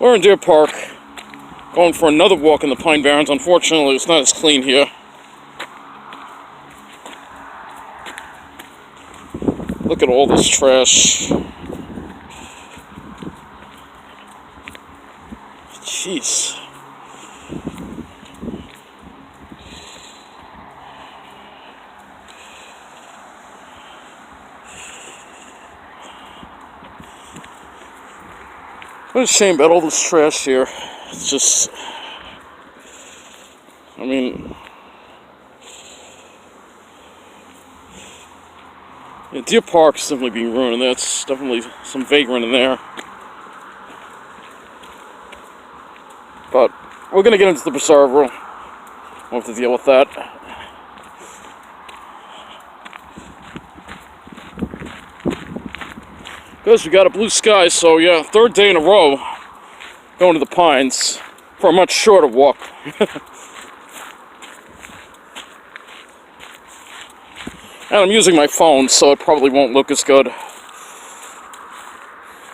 We're in Deer Park, going for another walk in the Pine Barrens. Unfortunately, it's not as clean here. Look at all this trash. Jeez. What a shame about all this trash here. It's just, I mean, yeah, Deer Park is simply being ruined, and that's definitely some vagrant in there. But we're going to get into the preserve. We'll have to deal with that. Because we got a blue sky, so yeah, third day in a row going to the Pines for a much shorter walk. And I'm using my phone, so it probably won't look as good.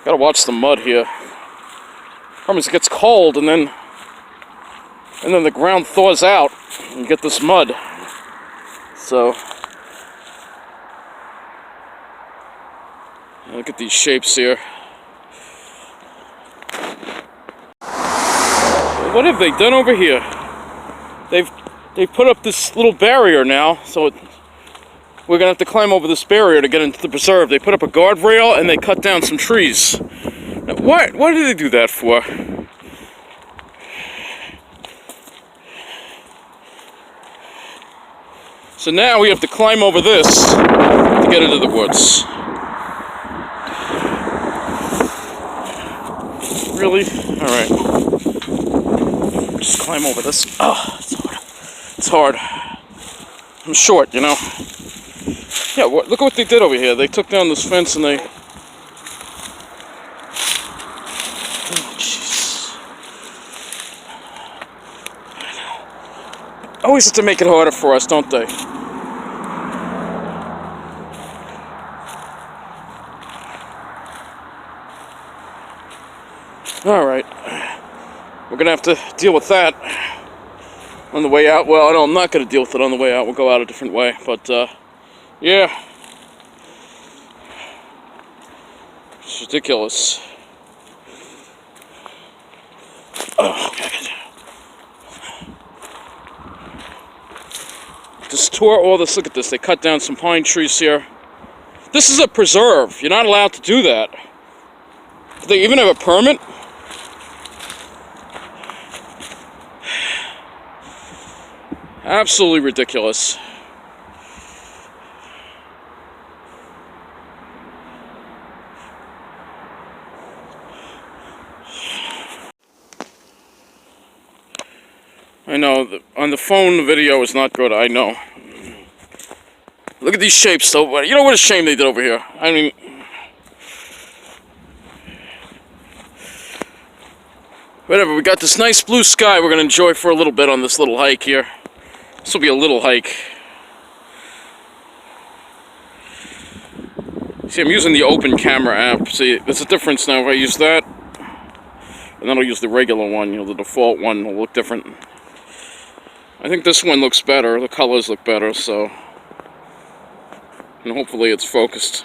Gotta watch the mud here. Problem is it gets cold, and then the ground thaws out, and you get this mud. So look at these shapes here. What have they done over here? They've put up this little barrier now, so we're gonna have to climb over this barrier to get into the preserve. They put up a guardrail and they cut down some trees. Now, why did they do that for? So now we have to climb over this to get into the woods. Really? Alright. Just climb over this. Oh, it's hard. It's hard. I'm short, you know. Yeah, look at what they did over here. They took down this fence and they... Oh, jeez. Always have to make it harder for us, don't they? Alright. We're gonna have to deal with that on the way out. Well, no, I'm not gonna deal with it on the way out. We'll go out a different way. But, yeah. It's ridiculous. Oh, just tore all this. Look at this. They cut down some pine trees here. This is a preserve. You're not allowed to do that. Do they even have a permit? Absolutely ridiculous. I know, on the phone the video is not good, I know. Look at these shapes though, you know what a shame they did over here. I mean... Whatever, we got this nice blue sky we're going to enjoy for a little bit on this little hike here. This will be a little hike. See, I'm using the open camera app. See, there's a difference now if I use that. And then I'll use the regular one, you know, the default one will look different. I think this one looks better, the colors look better, so... And hopefully it's focused.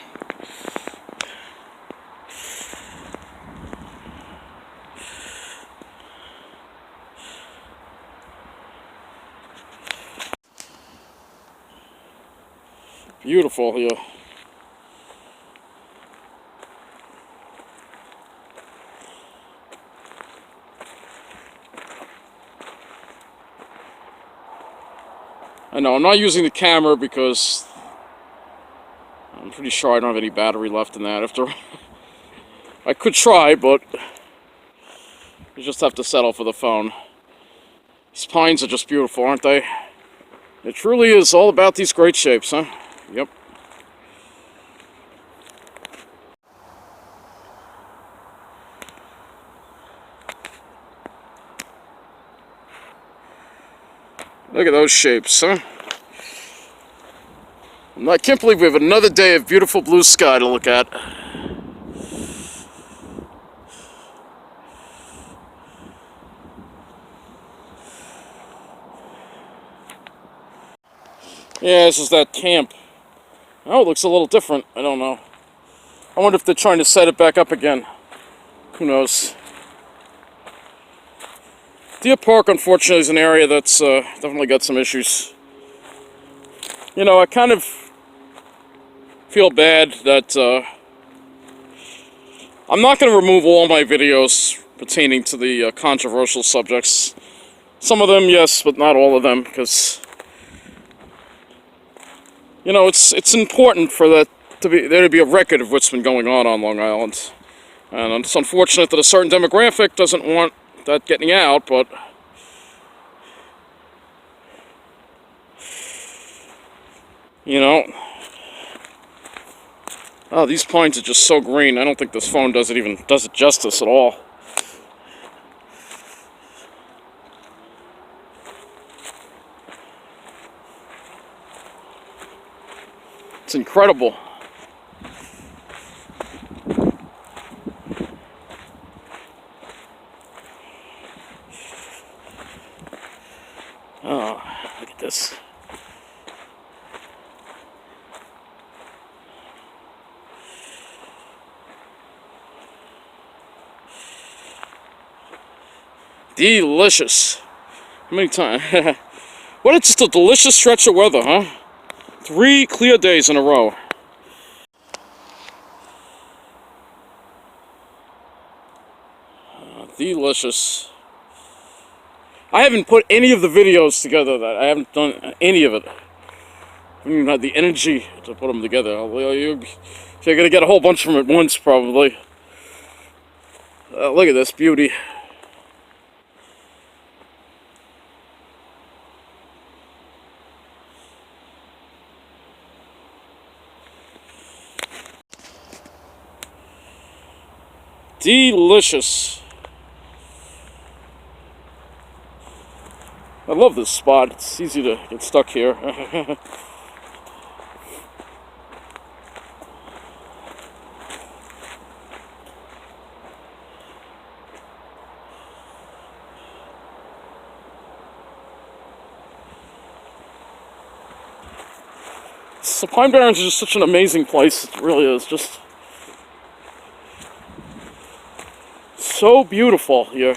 Beautiful here. I know, I'm not using the camera because I'm pretty sure I don't have any battery left in that. After I could try, but you just have to settle for the phone. These pines are just beautiful, aren't they? It truly is all about these great shapes, huh? Yep. Look at those shapes, huh? I can't believe we have another day of beautiful blue sky to look at. Yeah, this is that camp. Oh, it looks a little different. I don't know. I wonder if they're trying to set it back up again. Who knows? Deer Park, unfortunately, is an area that's definitely got some issues. You know, I kind of feel bad that I'm not going to remove all my videos pertaining to the controversial subjects. Some of them, yes, but not all of them, because you know it's important for that there to be a record of what's been going on Long Island, and it's unfortunate that a certain demographic doesn't want that getting out, but you know, oh, these pines are just so green. I don't think this phone does it justice at all. It's incredible. Oh, look at this. Delicious. How many times? What, it's just a delicious stretch of weather, huh? 3 clear days in a row. Delicious. I haven't put any of the videos together. That I haven't done any of it. I haven't even had the energy to put them together. You're gonna get a whole bunch of them at once, probably. Look at this beauty. Delicious. I love this spot. It's easy to get stuck here. So Pine Barrens is just such an amazing place. It really is. Just so beautiful here.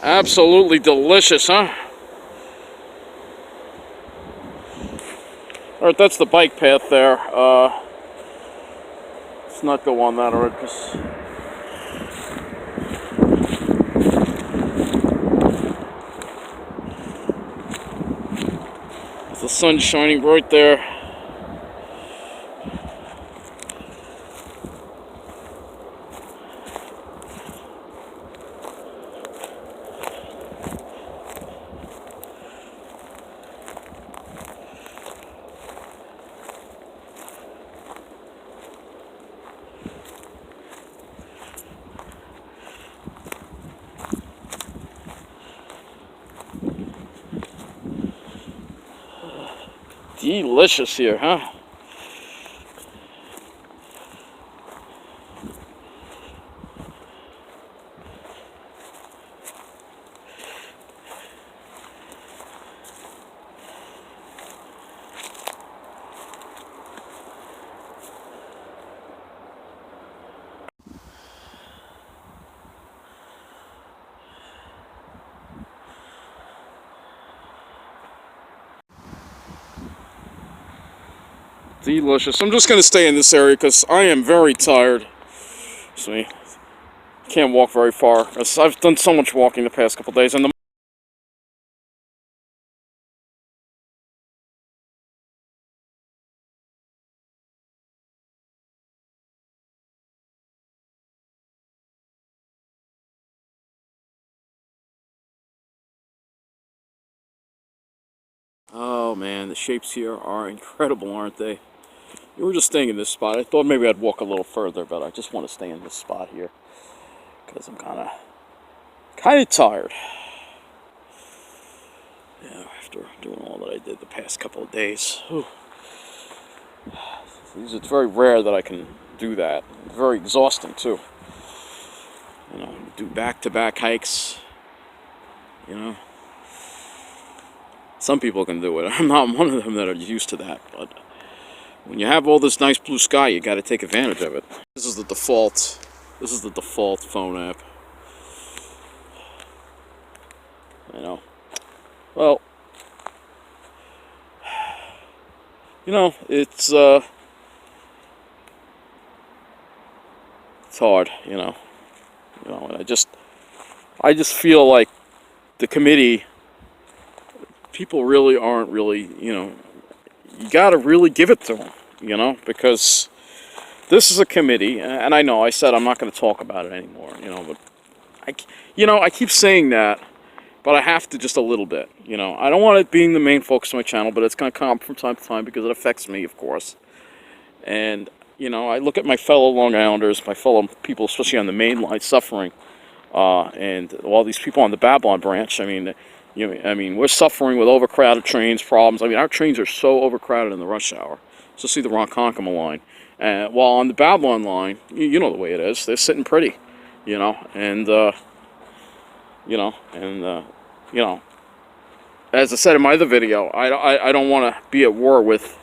Absolutely delicious, huh? Alright, that's the bike path there. Let's not go on that, alright, because the sun's shining right there. Delicious here, huh? Delicious. I'm just going to stay in this area because I am very tired. See, can't walk very far. I've done so much walking the past couple days, and the oh man, the shapes here are incredible, aren't they? We were just staying in this spot. I thought maybe I'd walk a little further, but I just want to stay in this spot here because I'm kind of tired. Yeah, after doing all that I did the past couple of days. Whew. It's very rare that I can do that. It's very exhausting too. You know, do back-to-back hikes. You know, some people can do it. I'm not one of them that are used to that. But when you have all this nice blue sky, you got to take advantage of it. This is the default. This is the default phone app. You know. Well, you know, it's hard, you know. You know, and I just feel like the committee, people really aren't really, you know, you got to really give it to them, you know, because this is a committee, and I know I said I'm not going to talk about it anymore, you know, but I keep saying that, but I have to just a little bit, you know. I don't want it being the main focus of my channel, but it's going to come up from time to time because it affects me, of course. And, you know, I look at my fellow Long Islanders, my fellow people, especially on the main line, suffering, and all these people on the Babylon branch. I mean, we're suffering with overcrowded trains, problems. I mean, our trains are so overcrowded in the rush hour. So see the Ronkonkoma line. While on the Babylon line, you know the way it is. They're sitting pretty, you know, and as I said in my other video, I don't want to be at war with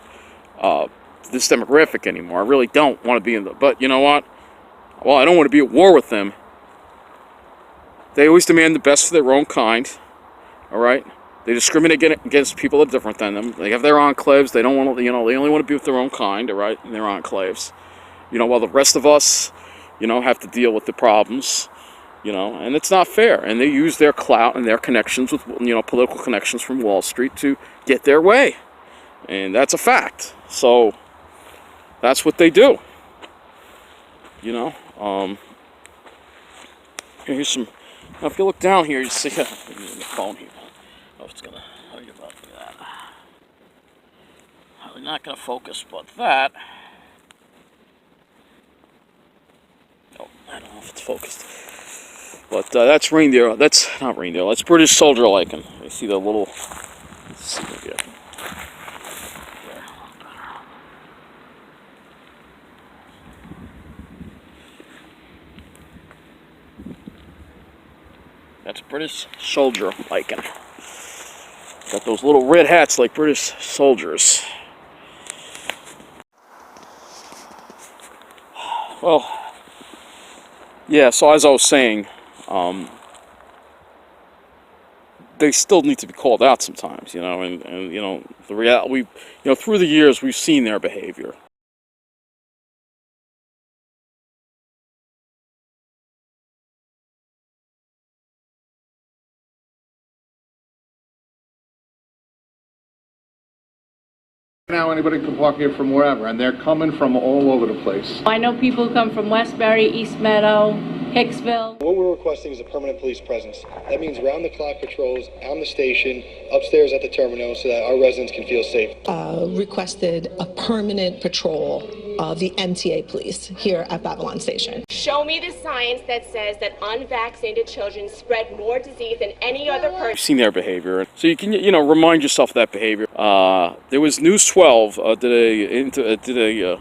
this demographic anymore. I really don't want to be in the. But you know what? Well, I don't want to be at war with them. They always demand the best for their own kind. All right. They discriminate against people that are different than them. They have their enclaves. They don't want to. You know, they only want to be with their own kind. All right, in their enclaves. You know, while the rest of us, you know, have to deal with the problems. You know, and it's not fair. And they use their clout and their connections with, you know, political connections from Wall Street to get their way. And that's a fact. So that's what they do. You know, here's some. Now, if you look down here, you see the phone here. Oh, it's gonna. How do you about that? I'm not gonna focus, but that. Oh, I don't know if it's focused. But that's reindeer. That's not reindeer. That's British soldier lichen. You see the little. Let's see here. That's British soldier lichen. Got those little red hats like British soldiers. Well, yeah. So as I was saying. They still need to be called out sometimes, you know, and you know, the reality, you know, through the years we've seen their behavior. Now anybody can park here from wherever, and they're coming from all over the place. I know people come from Westbury, East Meadow, Hicksville. What we're requesting is a permanent police presence. That means round-the-clock patrols on the station, upstairs at the terminal, so that our residents can feel safe. Requested a permanent patrol of the MTA police here at Babylon Station. Show me the science that says that unvaccinated children spread more disease than any other person. You've seen their behavior, so you can, you know, remind yourself of that behavior. There was News 12 did a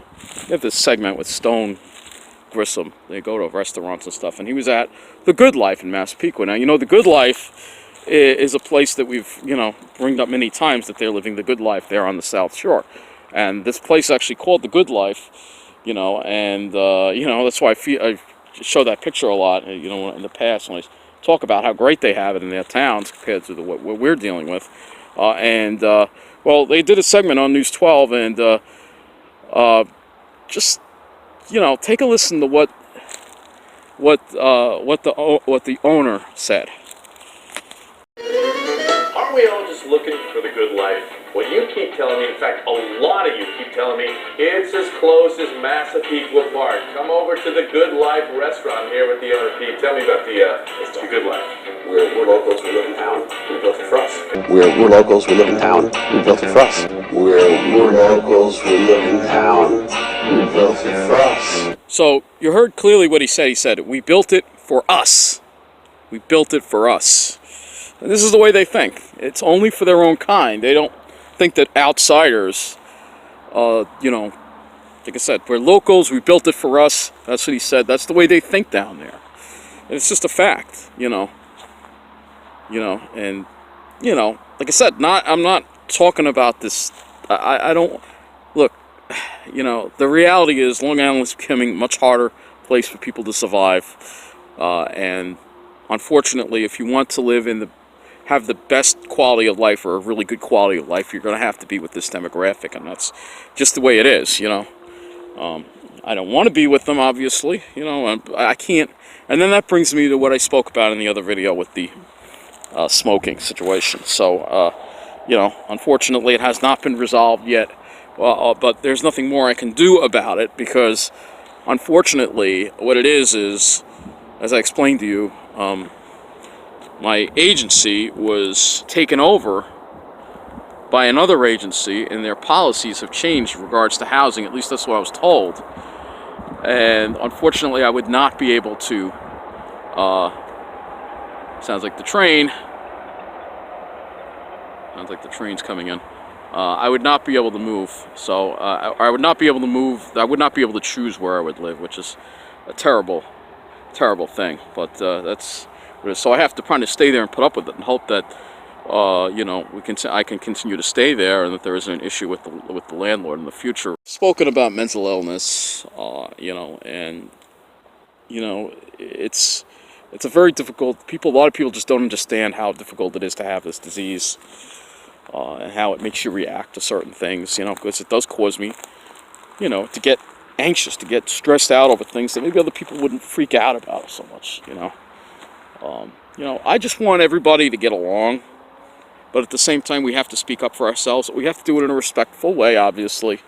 have this segment with Stone Grissom. They go to restaurants and stuff, and he was at the Good Life in Massapequa. Now, you know, the Good Life is a place that we've, you know, bringed up many times, that they're living the good life there on the South Shore. And this place actually called the Good Life, you know, and, you know, that's why I show that picture a lot, you know, in the past when I talk about how great they have it in their towns compared to what we're dealing with. Well, they did a segment on News 12, and just, you know, take a listen to what the owner said. Aren't we all just looking for the good life? Well, you keep telling me, in fact, a lot of you keep telling me, it's as close as Massapequa Park. Come over to the Good Life restaurant here with the owner, Pete. Tell me about the Good Life. We're locals, we live in town. We built it for us. We're locals, we live in town. We built it for us. We're locals, we live in town. We built it for us. So you heard clearly what he said. He said, we built it for us. We built it for us. And this is the way they think. It's only for their own kind. They don't think that outsiders, you know, like I said, we're locals, we built it for us. That's what he said. That's the way they think down there. And it's just a fact, you know. And, you know, like I said, I'm not talking about this. I don't, look, you know, the reality is Long Island is becoming a much harder place for people to survive. And unfortunately, if you want to live in have the best quality of life, or a really good quality of life, you're going to have to be with this demographic, and that's just the way it is, you know. I don't want to be with them, obviously, you know, I can't. And then that brings me to what I spoke about in the other video with the smoking situation. So, you know, unfortunately, it has not been resolved yet, but there's nothing more I can do about it, because, unfortunately, what it is, as I explained to you, my agency was taken over by another agency, and their policies have changed in regards to housing. At least that's what I was told. And unfortunately, I would not be able to, sounds like the train, sounds like the train's coming in. I would not be able to move. So I would not be able to move. I would not be able to choose where I would live, which is a terrible, terrible thing. But that's, so I have to kind of stay there and put up with it and hope that, you know, I can continue to stay there, and that there isn't an issue with the landlord in the future. Spoken about mental illness, you know, and you know, it's a very difficult. A lot of people just don't understand how difficult it is to have this disease, and how it makes you react to certain things. You know, because it does cause me, you know, to get anxious, to get stressed out over things that maybe other people wouldn't freak out about so much. You know, I just want everybody to get along. But at the same time, we have to speak up for ourselves. We have to do it in a respectful way, obviously.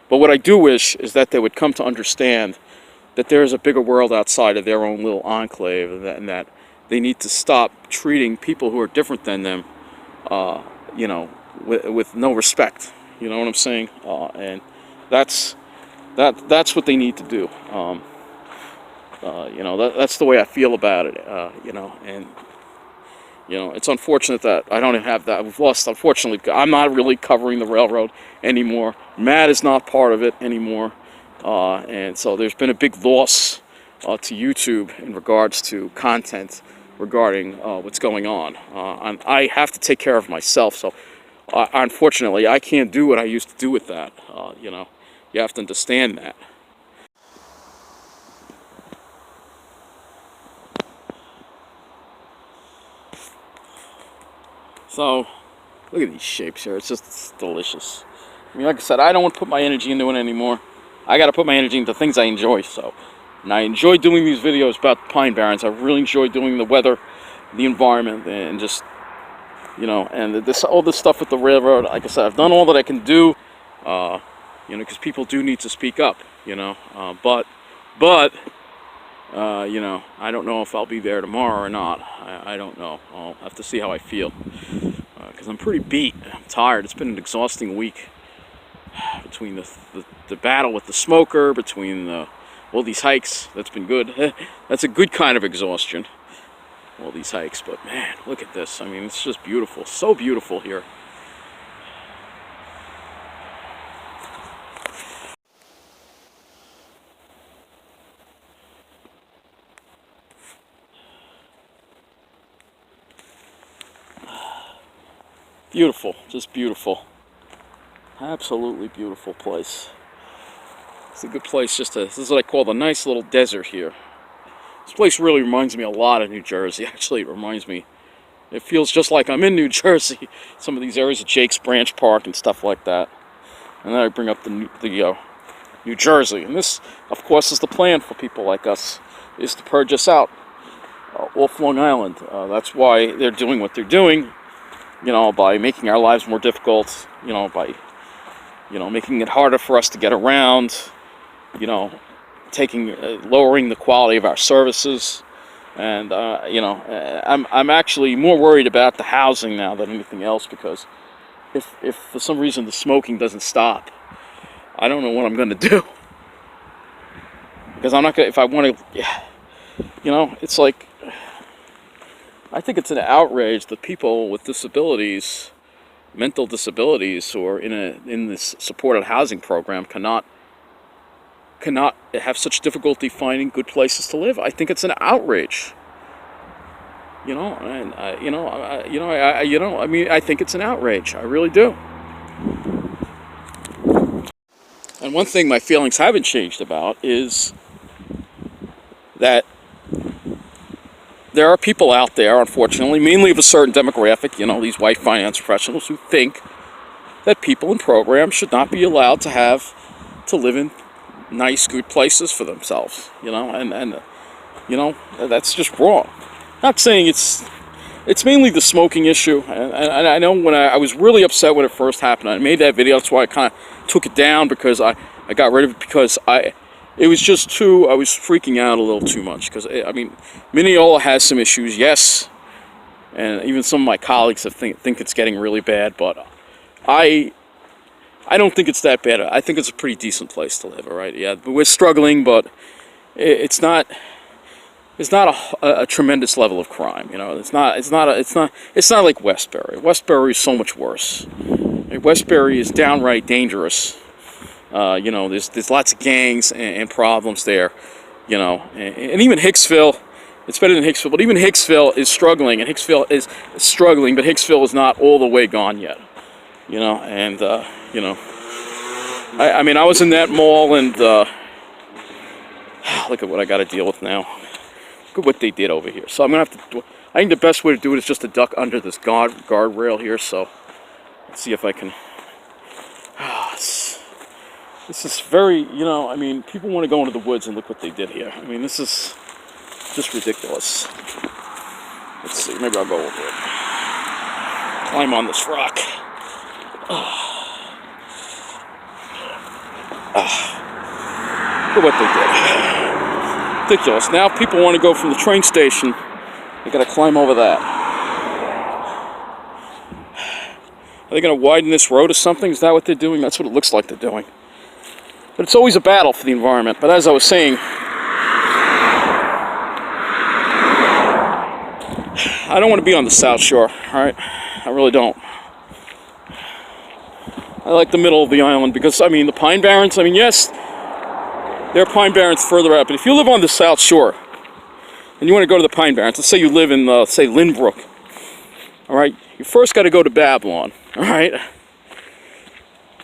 But what I do wish is that they would come to understand that there is a bigger world outside of their own little enclave, and that they need to stop treating people who are different than them, you know, with no respect. You know what I'm saying? And that's what they need to do. You know, that's the way I feel about it. You know, and you know, it's unfortunate that I don't have that. We've lost, unfortunately, I'm not really covering the railroad anymore. Matt is not part of it anymore. And so there's been a big loss to YouTube in regards to content regarding what's going on. And I have to take care of myself. So unfortunately, I can't do what I used to do with that. You know, you have to understand that. So, look at these shapes here. It's just delicious. I mean, like I said, I don't want to put my energy into it anymore. I got to put my energy into things I enjoy. So, and I enjoy doing these videos about the Pine Barrens. I really enjoy doing the weather, the environment, and just, you know, and all this stuff with the railroad. Like I said, I've done all that I can do. You know, because people do need to speak up. You know, but. You know, I don't know if I'll be there tomorrow or not. I don't know. I'll have to see how I feel. Because I'm pretty beat. I'm tired. It's been an exhausting week. Between the battle with the smoker, between all these hikes, that's been good. That's a good kind of exhaustion. All these hikes. But man, look at this. I mean, it's just beautiful. So beautiful here. Beautiful, just beautiful. Absolutely beautiful place. It's a good place this is what I call the nice little desert here. This place really reminds me a lot of New Jersey. Actually, it reminds me, it feels just like I'm in New Jersey. Some of these areas of Jake's Branch Park and stuff like that. And then I bring up the New Jersey. And this, of course, is the plan for people like us, is to purge us out off Long Island. That's why they're doing what they're doing. You know, by making our lives more difficult, you know, by, you know, making it harder for us to get around, you know, lowering the quality of our services. And, you know, I'm actually more worried about the housing now than anything else, because if for some reason the smoking doesn't stop, I don't know what I'm going to do. Because I'm not going to, if I want to, you know, it's like, I think it's an outrage that people with disabilities, mental disabilities, or in this supported housing program cannot have such difficulty finding good places to live. I think it's an outrage. You know, and I mean, I think it's an outrage. I really do. And one thing my feelings haven't changed about is that there are people out there, unfortunately, mainly of a certain demographic, you know, these white finance professionals, who think that people in programs should not be allowed to live in nice, good places for themselves, you know, and you know, that's just wrong. Not saying it's mainly the smoking issue, and I know when I was really upset when it first happened. I made that video. That's why I kind of took it down, because I got rid of it, because it was just too, I was freaking out a little too much. Because I mean, Mineola has some issues, yes, and even some of my colleagues have think it's getting really bad, but I don't think it's that bad. I think it's a pretty decent place to live. All right, yeah, but we're struggling, but it's not a tremendous level of crime. You know, it's not like Westbury. Westbury is so much worse. Westbury is downright dangerous. You know, there's lots of gangs and problems there. You know, and even Hicksville, it's better than Hicksville, but even Hicksville is struggling, and Hicksville is struggling, but Hicksville is not all the way gone yet. You know, and you know, I mean, I was in that mall, and look at what I got to deal with now. Look at what they did over here. So I'm gonna have to. I think the best way to do it is just to duck under this guardrail here. So let's see if I can. This is very, you know, I mean, people want to go into the woods, and look what they did here. I mean, this is just ridiculous. Let's see. Maybe I'll go over it. Climb on this rock. Look at what they did. Ridiculous. Now people want to go from the train station. They got to climb over that. Are they going to widen this road or something? Is that what they're doing? That's what it looks like they're doing. But it's always a battle for the environment. But as I was saying, I don't want to be on the South Shore. All right, I really don't. I like the middle of the island because, I mean, the Pine Barrens. I mean, yes, there are Pine Barrens further out, but if you live on the South Shore and you want to go to the Pine Barrens, let's say you live in, say, Lynbrook, all right, you first got to go to Babylon, all right,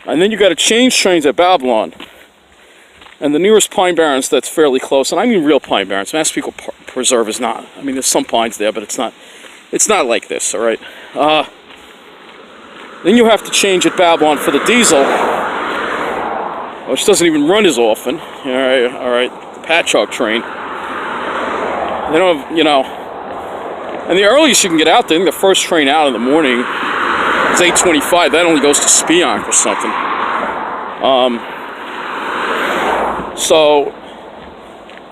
and then you got to change trains at Babylon, and the nearest Pine Barrens that's fairly close, and I mean real Pine Barrens. Massapequa Preserve is not. I mean, there's some pines there, but it's not like this, all right. Then you have to change at Babylon for the diesel, which doesn't even run as often. All right, the Patchogue train. They don't have, you know, and the earliest you can get out there, I think the first train out in the morning is 8:25. That only goes to Spionk or something. So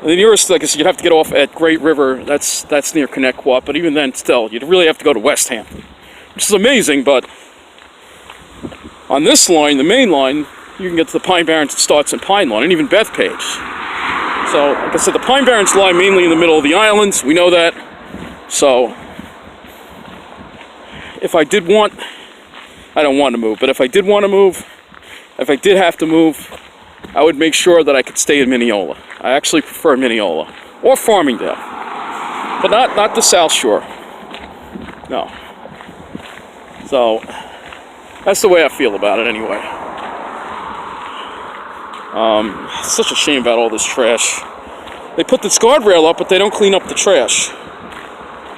the nearest, like I said, you'd have to get off at Great River. That's near Connecticut, but even then, still, you'd really have to go to West Hampton, which is amazing. But on this line, the main line, you can get to the Pine Barrens. It starts in Pine Lawn, and even Bethpage. So, like I said, the Pine Barrens lie mainly in the middle of the islands. We know that. So, if I did want, I don't want to move, but if I did want to move, if I did have to move, I would make sure that I could stay in Mineola. I actually prefer Mineola or Farmingdale, but not the South Shore. No. So that's the way I feel about it, anyway. It's such a shame about all this trash. They put this guardrail up, but they don't clean up the trash.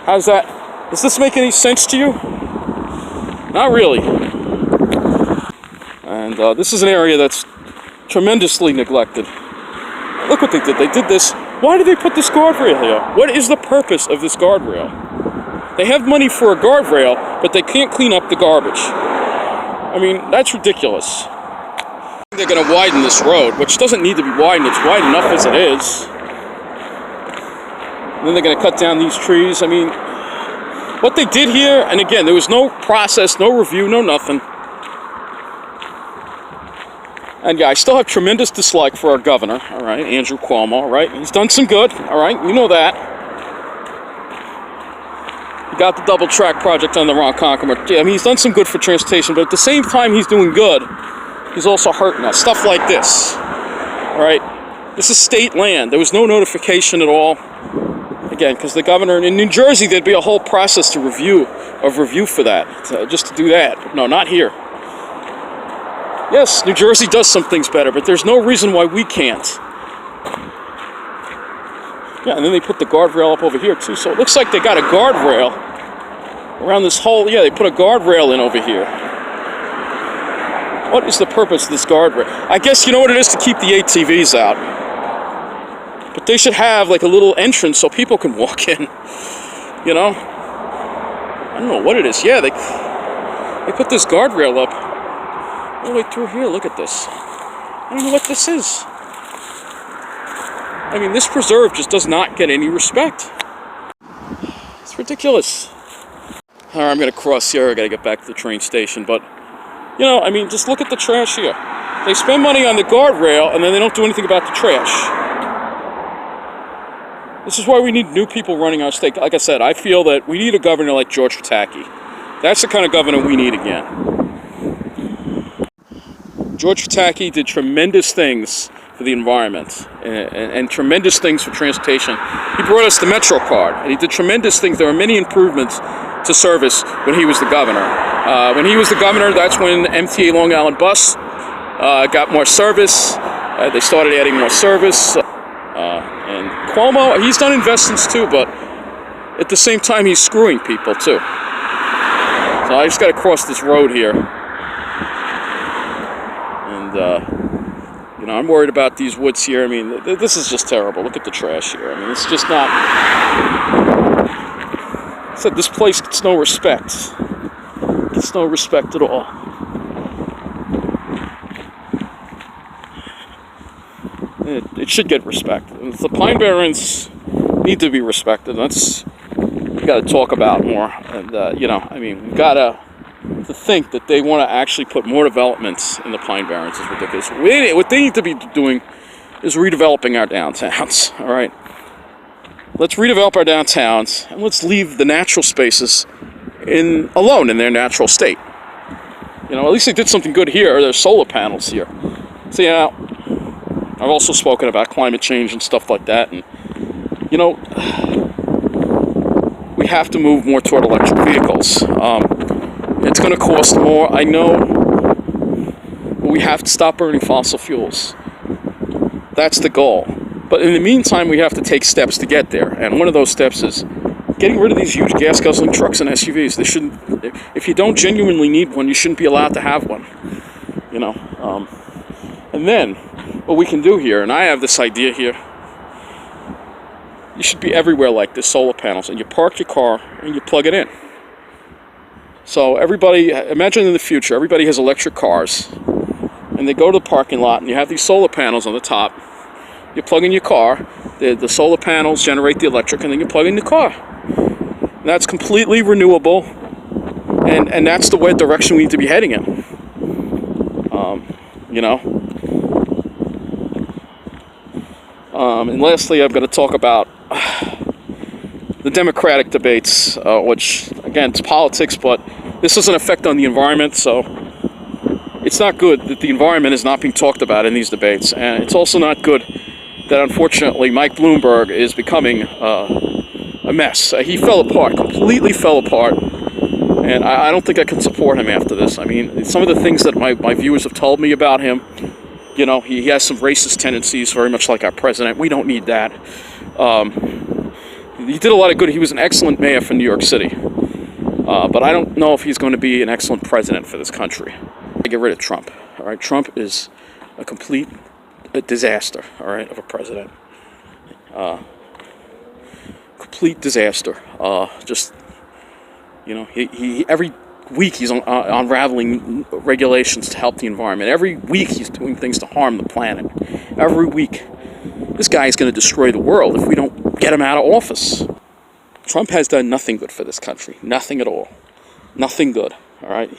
How's that? Does this make any sense to you? Not really. And this is an area that's tremendously neglected. Look what they did. They did this. Why did they put this guardrail here? What is the purpose of this guardrail? They have money for a guardrail, but they can't clean up the garbage. I mean, that's ridiculous. They're going to widen this road, which doesn't need to be widened. It's wide enough as it is. And then they're going to cut down these trees. I mean, what they did here, and again, there was no process, no review, no nothing. And yeah, I still have tremendous dislike for our governor, all right, Andrew Cuomo, all right? He's done some good, all right? You know that. got the double track project on the Ronkonkoma. Yeah, I mean, he's done some good for transportation, but at the same time he's doing good, he's also hurting us. Stuff like this. All right, this is state land. There was no notification at all. Again, because the governor in New Jersey, there'd be a whole process to review for that, just to do that. No, not here. Yes, New Jersey does some things better, but there's no reason why we can't. Yeah, and then they put the guardrail up over here too, so it looks like they got a guardrail around this whole, yeah, they put a guardrail in over here. What is the purpose of this guardrail? I guess you know what it is, to keep the ATVs out. But they should have like a little entrance so people can walk in, you know? I don't know what it is. Yeah, they put this guardrail up all the way through here. Look at this. I don't know what this is. I mean, this preserve just does not get any respect. It's ridiculous. All right, I'm going to cross here. I got to get back to the train station. But, you know, I mean, just look at the trash here. They spend money on the guardrail, and then they don't do anything about the trash. This is why we need new people running our state. Like I said, I feel that we need a governor like George Pataki. That's the kind of governor we need again. George Pataki did tremendous things for the environment and tremendous things for transportation. He brought us the Metro card, and he did tremendous things. There were many improvements to service when he was the governor. When he was the governor, that's when MTA Long Island Bus got more service. They started adding more service. And Cuomo, he's done investments too, but at the same time, he's screwing people too. So I just got to cross this road here. And, you know, I'm worried about these woods here. I mean, this is just terrible. Look at the trash here. I mean, it's just not... I said this place gets no respect. Gets no respect at all. It should get respect. The Pine Barrens need to be respected. That's we got to talk about more. And you know, I mean, we've got to think that they want to actually put more developments in the Pine Barrens is ridiculous. What they need to be doing is redeveloping our downtowns. All right, let's redevelop our downtowns and let's leave the natural spaces alone in their natural state. You know, at least they did something good here. There's solar panels here. So yeah. I've also spoken about climate change and stuff like that, and you know, we have to move more toward electric vehicles. It's going to cost more, I know, but we have to stop burning fossil fuels. That's the goal. But in the meantime, we have to take steps to get there, and one of those steps is getting rid of these huge gas-guzzling trucks and SUVs. They shouldn't. If you don't genuinely need one, you shouldn't be allowed to have one. You know, and then. What we can do here, and I have this idea here, you should be everywhere like this, solar panels, and you park your car and you plug it in. So everybody, imagine in the future, everybody has electric cars, and they go to the parking lot, and you have these solar panels on the top. You plug in your car, the solar panels generate the electric, and then you plug in the car. And that's completely renewable, and that's the way direction we need to be heading in. You know. And lastly, I'm going to talk about the Democratic debates, which, again, it's politics, but this has an effect on the environment, so it's not good that the environment is not being talked about in these debates. And it's also not good that, unfortunately, Mike Bloomberg is becoming a mess. He fell apart, completely fell apart, and I don't think I can support him after this. I mean, some of the things that my viewers have told me about him, you know, he has some racist tendencies, very much like our president. We don't need that. He did a lot of good. He was an excellent mayor for New York City. But I don't know if he's going to be an excellent president for this country. Get rid of Trump. All right, Trump is a complete disaster. All right, of a president. Complete disaster. Just, you know, he every week he's unraveling regulations to help the environment. Every week he's doing things to harm the planet. Every week. This guy is going to destroy the world if we don't get him out of office. Trump has done nothing good for this country. Nothing at all. Nothing good. All right?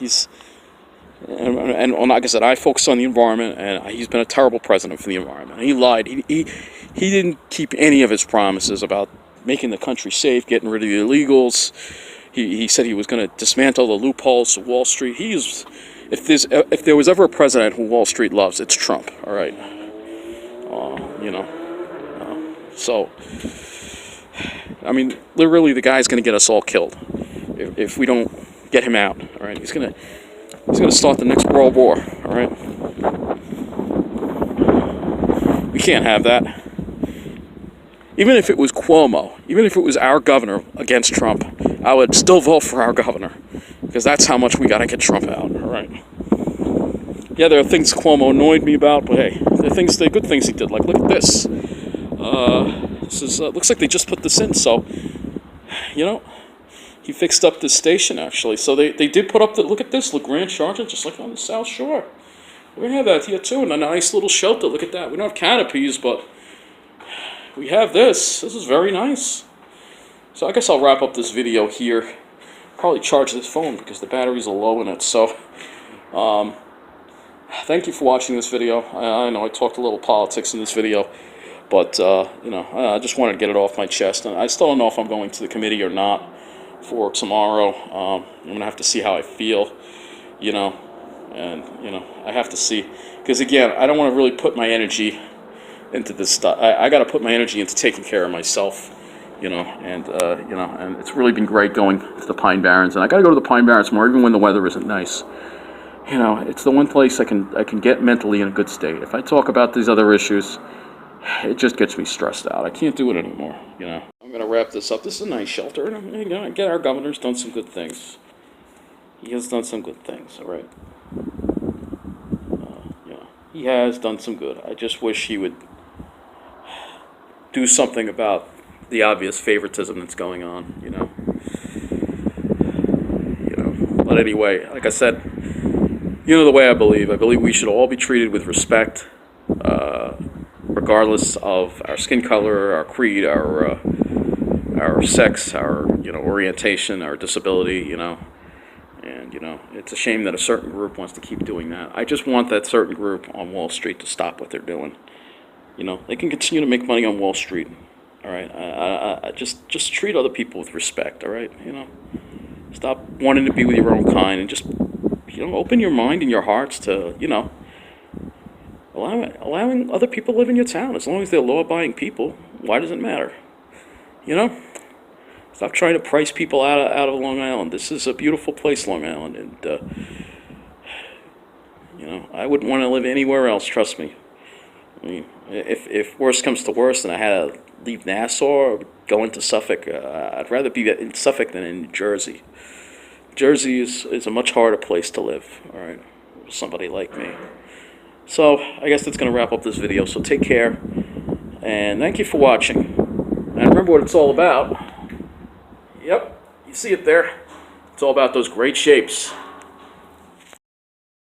And like I said, I focus on the environment, and he's been a terrible president for the environment. He lied. He didn't keep any of his promises about making the country safe, getting rid of the illegals. He said he was going to dismantle the loopholes of Wall Street. If there was ever a president who Wall Street loves, it's Trump. All right. So, I mean, literally, the guy's going to get us all killed if we don't get him out. All right. He's gonna start the next World War. All right. We can't have that. Even if it was Cuomo, even if it was our governor against Trump, I would still vote for our governor, because that's how much we got to get Trump out. All right. Yeah, there are things Cuomo annoyed me about, but hey, they're good things he did. Like, look at this. This is looks like they just put this in. So, he fixed up this station actually. So they did put up look at this, LaGrange Charger, just like on the South Shore. We're gonna have that here too, and a nice little shelter. Look at that. We don't have canopies, but we have this. This is very nice. So I guess I'll wrap up this video here. Probably charge this phone because the batteries are low in it. So, thank you for watching this video. I know I talked a little politics in this video, but I just wanted to get it off my chest. And I still don't know if I'm going to the committee or not for tomorrow. I'm gonna have to see how I feel, and I have to see, because again, I don't want to really put my energy into this stuff. I got to put my energy into taking care of myself, and it's really been great going to the Pine Barrens, and I got to go to the Pine Barrens more, even when the weather isn't nice. It's the one place I can get mentally in a good state. If I talk about these other issues, it just gets me stressed out. I can't do it anymore. I'm gonna wrap this up. This is a nice shelter, and again, our governor's done some good things. He has done some good things. All right. He has done some good. I just wish he would do something about the obvious favoritism that's going on, But anyway, like I said, the way I believe we should all be treated with respect, regardless of our skin color, our creed, our sex, our orientation, our disability, And, it's a shame that a certain group wants to keep doing that. I just want that certain group on Wall Street to stop what they're doing. They can continue to make money on Wall Street. All right. I just treat other people with respect. All right. Stop wanting to be with your own kind, and just, open your mind and your hearts to, allowing other people to live in your town. As long as they're law-abiding people, why does it matter? Stop trying to price people out of Long Island. This is a beautiful place, Long Island, and I wouldn't want to live anywhere else. Trust me. I mean, if worse comes to worse, and I had to leave Nassau or go into Suffolk, I'd rather be in Suffolk than in New Jersey. Jersey is a much harder place to live. All right, for somebody like me. So I guess that's going to wrap up this video. So take care, and thank you for watching. And remember what it's all about. Yep, you see it there. It's all about those great shapes.